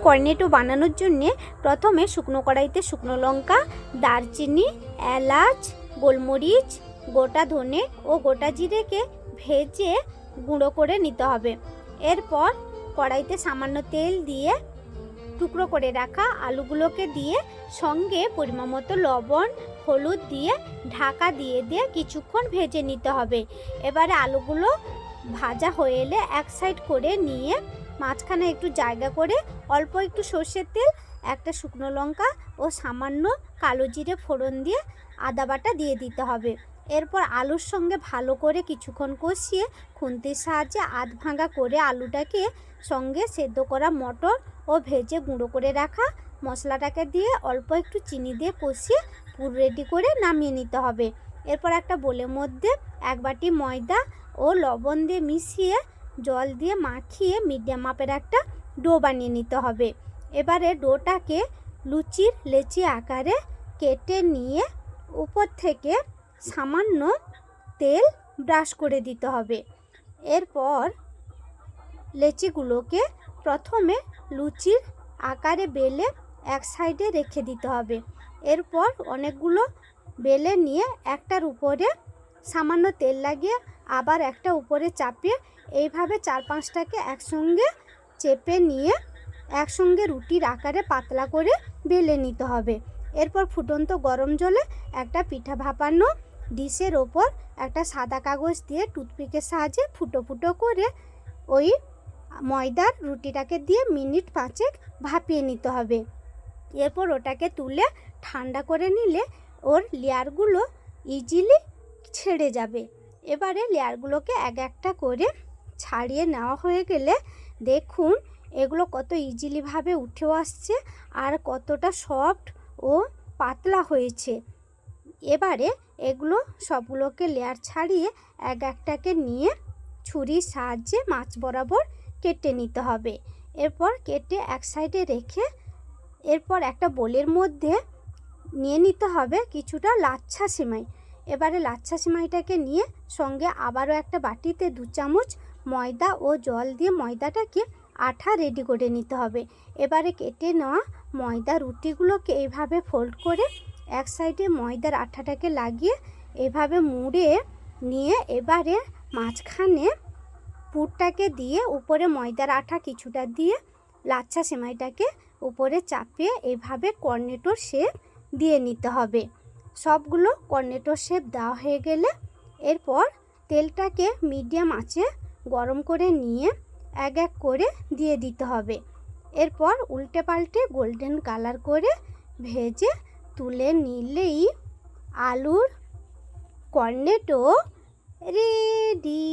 Cornetto বানানোর জন্যে প্রথমে শুকনো কড়াইতে শুকনো লঙ্কা, দারচিনি, এলাচ, গোলমরিচ, গোটা ধনে ও গোটা জিরেকে ভেজে গুঁড়ো করে নিতে হবে। এরপর কড়াইতে সামান্য তেল দিয়ে টুকরো করে রাখা আলুগুলোকে দিয়ে সঙ্গে পরিমাণ মতো লবণ, হলুদ দিয়ে ঢাকা দিয়ে কিছুক্ষণ ভেজে নিতে হবে। এবারে আলুগুলো ভাজা হয়ে এলে এক সাইড করে নিয়ে মাঝখানে একটু জায়গা করে অল্প একটু সর্ষের তেল, একটা শুকনো লঙ্কা ও সামান্য কালো জিরে ফোড়ন দিয়ে আদা বাটা দিয়ে দিতে হবে। এরপর আলুর সঙ্গে ভালো করে কিছুক্ষণ কষিয়ে খুন্তির সাহায্যে আধ ভাঙা করে আলুটাকে সঙ্গে সেদ্ধ করা মটর ও ভেজে গুঁড়ো করে রাখা মশলাটাকে দিয়ে অল্প একটু চিনি দিয়ে কষিয়ে পুর রেডি করে নামিয়ে নিতে হবে। এরপর একটা বোলের মধ্যে এক বাটি ময়দা ও লবণ দিয়ে মিশিয়ে জল দিয়ে মাখিয়ে মিডিয়াম মাপের একটা ডো বানিয়ে নিতে হবে। এবারে ডোটাকে লুচির লেচি আকারে কেটে নিয়ে উপর থেকে সামান্য তেল ব্রাশ করে দিতে হবে। এরপর লেচিগুলোকে প্রথমে লুচির আকারে বেলে এক সাইডে রেখে দিতে হবে। এরপর অনেকগুলো বেলে নিয়ে একটার উপরে সামান্য তেল লাগিয়ে আবার একটা উপরে চাপিয়ে এইভাবে 4-5টাকে একসঙ্গে চেপে নিয়ে একসঙ্গে রুটির আকারে পাতলা করে বেলে নিতে হবে। এরপর ফুটন্ত গরম জলে একটা পিঠা ভাপানো ডিশের ওপর একটা সাদা কাগজ দিয়ে টুথপিকের সাহায্যে ফুটো ফুটো করে ওই ময়দার রুটিটাকে দিয়ে মিনিট 5 ভাপিয়ে নিতে হবে। এরপর ওটাকে তুলে ঠান্ডা করে নিলে ওর লেয়ারগুলো ইজিলি ছেড়ে যাবে। এবারে লেয়ারগুলোকে এক একটা করে ছাড়িয়ে নেওয়া হয়ে গেলে দেখুন এগুলো কত ইজিলিভাবে উঠেও আসছে আর কতটা সফট ও পাতলা হয়েছে। এবারে এগুলো সবগুলোকে লেয়ার ছাড়িয়ে এক একটাকে নিয়ে ছুরির সাহায্যে মাছ বরাবর কেটে নিতে হবে। এরপর কেটে এক সাইডে রেখে এরপর একটা বোলের মধ্যে নিয়ে নিতে হবে কিছুটা লাচ্ছা সেমাই। এবারে লাচ্ছা সেমাইটাকে নিয়ে সঙ্গে আবারও একটা বাটিতে 2 চামচ ময়দা ও জল দিয়ে ময়দাটাকে আঠা রেডি করে নিতে হবে। এবারে কেটে নেওয়া ময়দা রুটিগুলোকে এইভাবে ফোল্ড করে এক সাইডে ময়দার আঠাটাকে লাগিয়ে এভাবে মুড়ে নিয়ে এবারে মাঝখানে পুরটাকে দিয়ে উপরে ময়দার আঠা কিছুটা দিয়ে লাচ্ছা সেমাইটাকে উপরে চাপিয়ে এভাবে কর্নেটোর শেপ দিয়ে নিতে হবে। সবগুলো কর্নেটোর শেপ দেওয়া হয়ে গেলে এরপর তেলটাকে মিডিয়াম আঁচে গরম করে নিয়ে এক এক করে দিয়ে দিতে হবে। এরপর উল্টে পাল্টে গোল্ডেন কালার করে ভেজে তুলে নিলেই আলুর কর্নেটো রেডি।